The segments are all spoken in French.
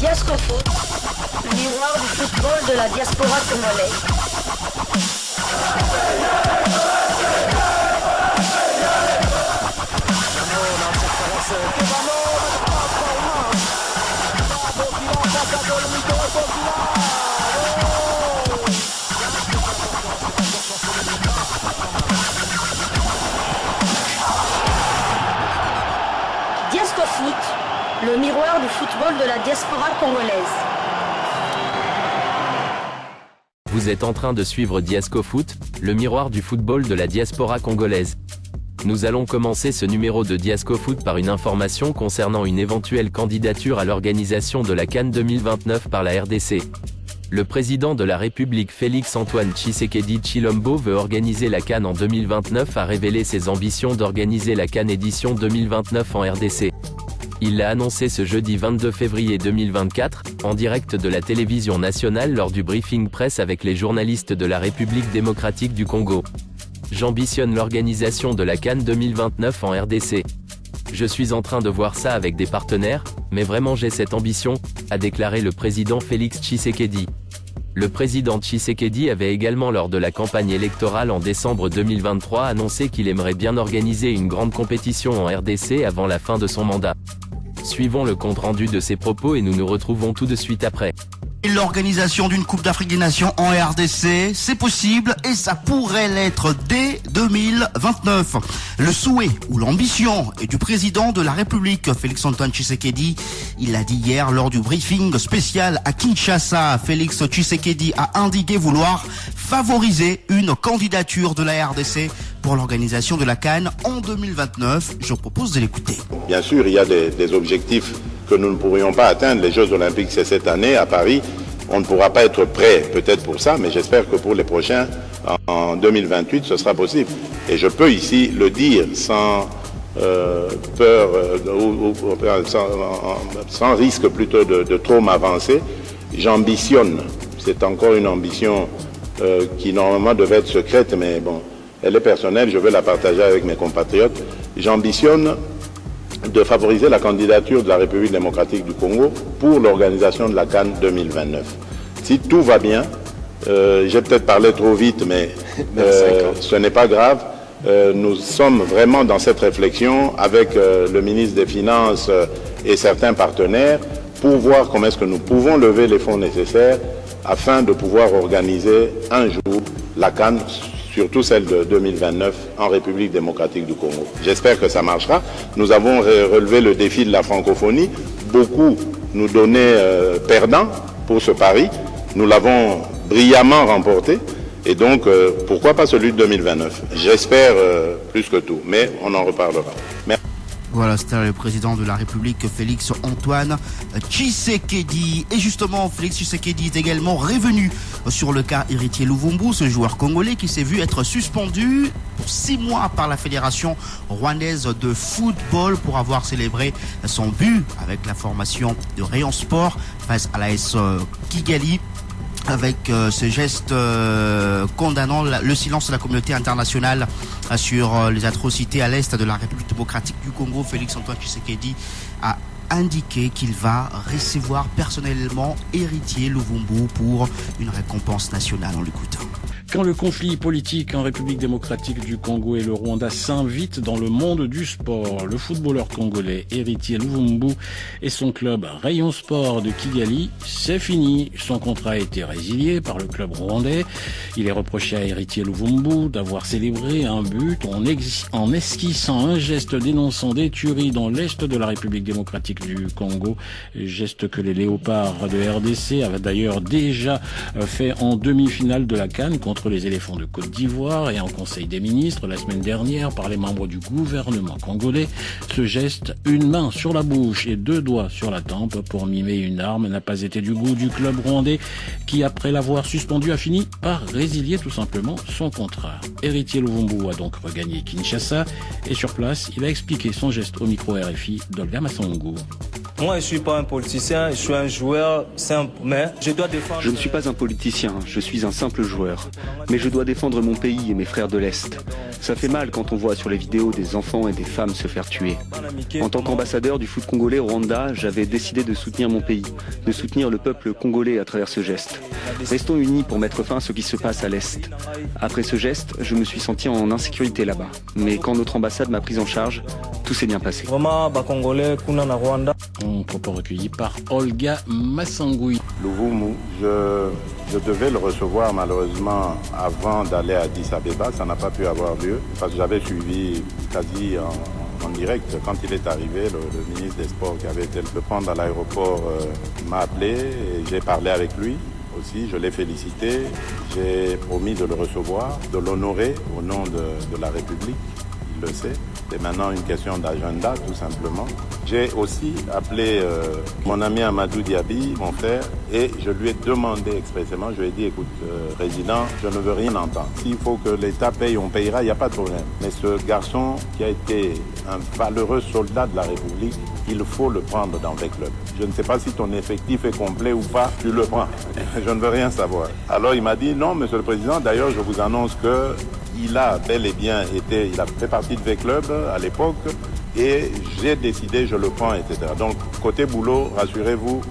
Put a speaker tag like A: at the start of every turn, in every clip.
A: Diascofoot, le miroir du football de la diaspora congolaise. Diascofoot, le miroir du football de la diaspora congolaise.
B: Vous êtes en train de suivre Diascofoot, le miroir du football de la diaspora congolaise. Nous allons commencer ce numéro de Diascofoot par une information concernant une éventuelle candidature à l'organisation de la CAN 2029 par la RDC. Le président de la République Félix-Antoine Tshisekedi Tshilombo veut organiser la CAN en 2029, a révélé ses ambitions d'organiser la CAN édition 2029 en RDC. Il l'a annoncé ce jeudi 22 février 2024, en direct de la télévision nationale lors du briefing presse avec les journalistes de la République démocratique du Congo. J'ambitionne l'organisation de la CAN 2029 en RDC. Je suis en train de voir ça avec des partenaires, mais vraiment j'ai cette ambition, a déclaré le président Félix Tshisekedi. Le président Tshisekedi avait également lors de la campagne électorale en décembre 2023 annoncé qu'il aimerait bien organiser une grande compétition en RDC avant la fin de son mandat. Suivons le compte-rendu de ses propos et nous nous retrouvons tout de suite après.
C: L'organisation d'une Coupe d'Afrique des Nations en RDC, c'est possible et ça pourrait l'être dès 2029. Le souhait ou l'ambition est du président de la République, Félix-Antoine Tshisekedi. Il l'a dit hier lors du briefing spécial à Kinshasa. Félix Tshisekedi a indiqué vouloir favoriser une candidature de la RDC pour l'organisation de la CAN en 2029. Je propose de l'écouter.
D: Bien sûr, il y a des objectifs que nous ne pourrions pas atteindre. Les Jeux Olympiques, c'est cette année à Paris. On ne pourra pas être prêt peut-être pour ça, mais j'espère que pour les prochains, en 2028, ce sera possible. Et je peux ici le dire sans peur, sans risque plutôt de trop m'avancer. J'ambitionne, c'est encore une ambition qui normalement devait être secrète, mais bon, elle est personnelle, je veux la partager avec mes compatriotes. J'ambitionne de favoriser la candidature de la République démocratique du Congo pour l'organisation de la CAN 2029. Si tout va bien, j'ai peut-être parlé trop vite, mais ce n'est pas grave. Nous sommes vraiment dans cette réflexion avec le ministre des Finances et certains partenaires pour voir comment est-ce que nous pouvons lever les fonds nécessaires afin de pouvoir organiser un jour la CAN, surtout celle de 2029 en République démocratique du Congo. J'espère que ça marchera. Nous avons relevé le défi de la francophonie. Beaucoup nous donnaient perdants pour ce pari. Nous l'avons brillamment remporté. Et donc, pourquoi pas celui de 2029? J'espère plus que tout, mais on en reparlera. Merci.
C: Voilà, c'était le président de la République, Félix-Antoine Tshisekedi. Et justement, Félix Tshisekedi est également revenu sur le cas Héritier Luvumbu, ce joueur congolais qui s'est vu être suspendu pour 6 mois par la Fédération rwandaise de football pour avoir célébré son but avec la formation de Rayon Sport face à l'AS Kigali. Avec ce geste condamnant le silence de la communauté internationale sur les atrocités à l'est de la République démocratique du Congo, Félix-Antoine Tshisekedi a indiqué qu'il va recevoir personnellement Héritier Luvumbu pour une récompense nationale. On l'écoute.
E: Quand le conflit politique en République démocratique du Congo et le Rwanda s'invite dans le monde du sport, le footballeur congolais Héritier Luvumbu et son club Rayon Sport de Kigali, c'est fini. Son contrat a été résilié par le club rwandais. Il est reproché à Héritier Luvumbu d'avoir célébré un but en esquissant un geste dénonçant des tueries dans l'est de la République démocratique du Congo, geste que les léopards de RDC avaient d'ailleurs déjà fait en demi-finale de la CAN contre les éléphants de Côte d'Ivoire et en Conseil des ministres la semaine dernière par les membres du gouvernement congolais. Ce geste, une main sur la bouche et 2 doigts sur la tempe pour mimer une arme, n'a pas été du goût du club rwandais qui, après l'avoir suspendu, a fini par résilier tout simplement son contrat. Héritier Luvumbu a donc regagné Kinshasa et sur place, il a expliqué son geste au micro RFI d'Olga Massongo.
F: Moi, je suis pas un politicien, je suis un joueur simple, mais je dois défendre...
G: Je ne suis pas un politicien, je suis un simple joueur. Mais je dois défendre mon pays et mes frères de l'Est. Ça fait mal quand on voit sur les vidéos des enfants et des femmes se faire tuer. En tant qu'ambassadeur du foot congolais au Rwanda, j'avais décidé de soutenir mon pays, de soutenir le peuple congolais à travers ce geste. Restons unis pour mettre fin à ce qui se passe à l'Est. Après ce geste, je me suis senti en insécurité là-bas. Mais quand notre ambassade m'a pris en charge, tout s'est bien passé.
E: Un propos recueilli par Olga Massangoui.
D: Louvumbu, je devais le recevoir malheureusement avant d'aller à Addis Abeba, ça n'a pas pu avoir lieu parce que j'avais suivi quasi en direct quand il est arrivé, le ministre des Sports qui avait été le prendre à l'aéroport m'a appelé et j'ai parlé avec lui aussi, je l'ai félicité, j'ai promis de le recevoir, de l'honorer au nom de la République, il le sait. C'est maintenant une question d'agenda, tout simplement. J'ai aussi appelé mon ami Amadou Diaby, mon frère, et je lui ai demandé expressément, je lui ai dit, écoute, président, je ne veux rien entendre. S'il faut que l'État paye, on payera, il n'y a pas de problème. Mais ce garçon qui a été un valeureux soldat de la République, il faut le prendre dans les clubs. Je ne sais pas si ton effectif est complet ou pas, tu le prends. Je ne veux rien savoir. Alors il m'a dit, non, monsieur le président, d'ailleurs, je vous annonce que il a bel et bien été, il a fait partie de V-Club à l'époque et j'ai décidé, je le prends, etc. Donc, côté boulot, rassurez-vous,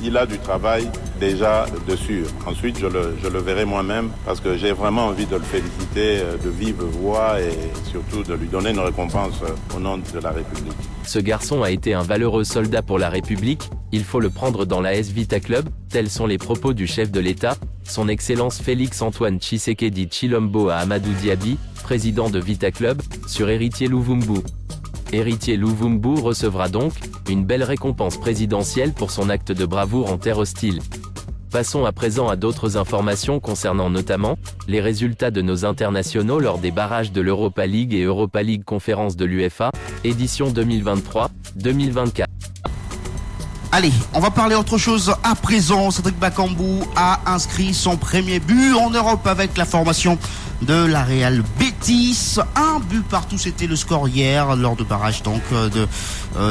D: il a du travail déjà dessus. Ensuite, je le verrai moi-même parce que j'ai vraiment envie de le féliciter de vive voix et surtout de lui donner une récompense au nom de la République.
B: Ce garçon a été un valeureux soldat pour la République, il faut le prendre dans l'AS Vita Club, tels sont les propos du chef de l'État, son Excellence Félix Antoine Tshisekedi Tshilombo à Amadou Diaby, président de Vita Club, sur Héritier Louvumbu. Héritier Louvumbu recevra donc une belle récompense présidentielle pour son acte de bravoure en terre hostile. Passons à présent à d'autres informations concernant notamment les résultats de nos internationaux lors des barrages de l'Europa League et Europa League Conférence de l'UEFA, édition 2023-2024.
C: Allez, on va parler autre chose à présent. Cédric Bakambu a inscrit son premier but en Europe avec la formation de la Real Betis. Un but partout, c'était le score hier lors de barrage donc de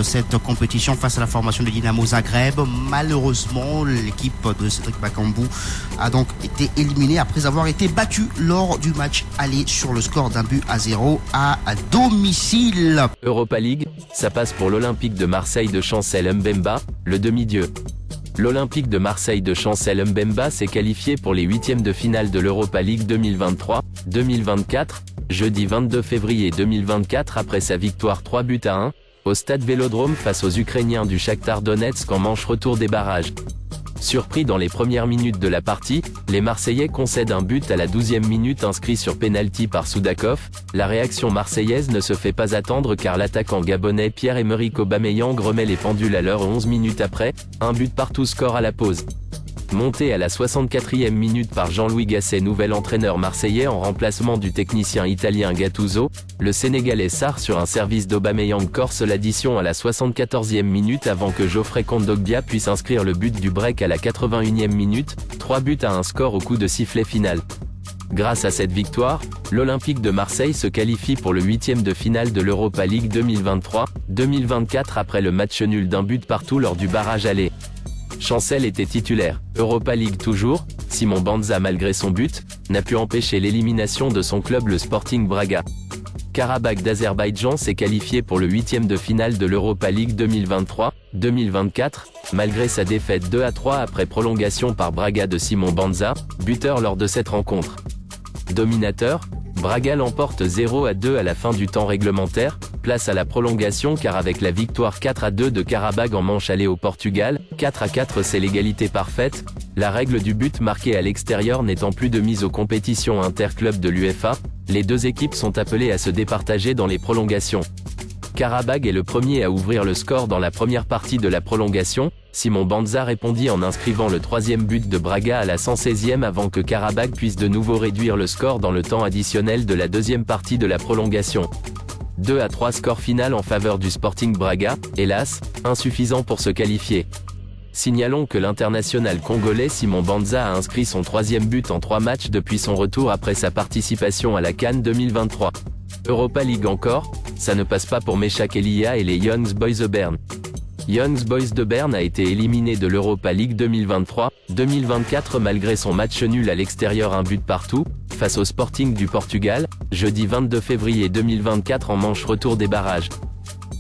C: cette compétition face à la formation de Dynamo Zagreb. Malheureusement, l'équipe de Cédric Bakambu a donc été éliminée après avoir été battue lors du match aller sur le score d'un but à 0 à domicile.
B: Europa League, ça passe pour l'Olympique de Marseille de Chancel Mbemba, le demi-dieu. L'Olympique de Marseille de Chancel Mbemba s'est qualifié pour les huitièmes de finale de l'Europa League 2023-2024, jeudi 22 février 2024 après sa victoire 3-1, au stade Vélodrome face aux Ukrainiens du Shakhtar Donetsk en manche retour des barrages. Surpris dans les premières minutes de la partie, les Marseillais concèdent un but à la 12e minute inscrit sur pénalty par Soudakov. La réaction marseillaise ne se fait pas attendre car l'attaquant gabonais Pierre-Emerick Aubameyang remet les pendules à l'heure 11 minutes après, un but partout score à la pause. Monté à la 64e minute par Jean-Louis Gasset, nouvel entraîneur marseillais en remplacement du technicien italien Gattuso, le Sénégalais Sarr sur un service d'Aubameyang corse l'addition à la 74e minute avant que Geoffrey Kondogbia puisse inscrire le but du break à la 81e minute, 3 buts à un score au coup de sifflet final. Grâce à cette victoire, l'Olympique de Marseille se qualifie pour le 8e de finale de l'Europa League 2023-2024 après le match nul d'un but partout lors du barrage aller. Chancel était titulaire. Europa League toujours, Simon Banza malgré son but, n'a pu empêcher l'élimination de son club le Sporting Braga. Karabakh d'Azerbaïdjan s'est qualifié pour le 8e de finale de l'Europa League 2023-2024, malgré sa défaite 2-3 après prolongation par Braga de Simon Banza, buteur lors de cette rencontre. Dominateur, Braga l'emporte 0-2 à la fin du temps réglementaire, place à la prolongation car avec la victoire 4-2 de Karabakh en manche aller au Portugal, 4-4 c'est l'égalité parfaite, la règle du but marqué à l'extérieur n'étant plus de mise aux compétitions interclubs de l'UEFA, les deux équipes sont appelées à se départager dans les prolongations. Karabakh est le premier à ouvrir le score dans la première partie de la prolongation, Simon Banza répondit en inscrivant le troisième but de Braga à la 116e avant que Karabakh puisse de nouveau réduire le score dans le temps additionnel de la deuxième partie de la prolongation. 2-3 score final en faveur du Sporting Braga, hélas, insuffisant pour se qualifier. Signalons que l'international congolais Simon Banza a inscrit son troisième but en 3 matchs depuis son retour après sa participation à la CAN 2023. Europa League encore, ça ne passe pas pour Meshak Elia et les Young Boys de Berne. Young Boys de Berne a été éliminé de l'Europa League 2023-2024 malgré son match nul à l'extérieur, un but partout, face au Sporting du Portugal, jeudi 22 février 2024 en manche retour des barrages.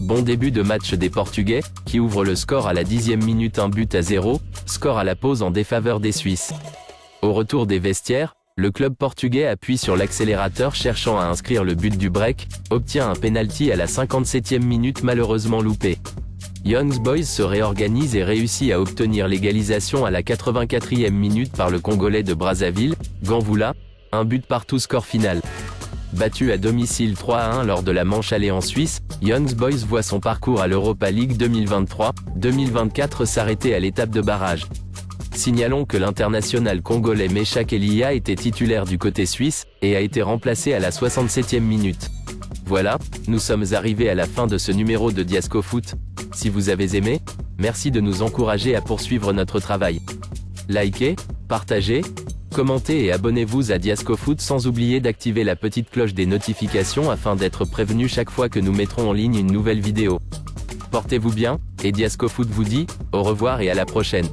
B: Bon début de match des Portugais, qui ouvrent le score à la 10e minute 1-0, score à la pause en défaveur des Suisses. Au retour des vestiaires, le club portugais appuie sur l'accélérateur cherchant à inscrire le but du break, obtient un penalty à la 57e minute malheureusement loupé. Young Boys se réorganise et réussit à obtenir l'égalisation à la 84e minute par le Congolais de Brazzaville, Ganvula, un but partout score final. Battu à domicile 3-1 lors de la manche aller en Suisse, Young Boys voit son parcours à l'Europa League 2023-2024 s'arrêter à l'étape de barrage. Signalons que l'international congolais Meshak Elia était titulaire du côté suisse, et a été remplacé à la 67e minute. Voilà, nous sommes arrivés à la fin de ce numéro de Diasco Foot. Si vous avez aimé, merci de nous encourager à poursuivre notre travail. Likez, partagez, commentez et abonnez-vous à Diasco Foot sans oublier d'activer la petite cloche des notifications afin d'être prévenu chaque fois que nous mettrons en ligne une nouvelle vidéo. Portez-vous bien, et Diasco Foot vous dit, au revoir et à la prochaine.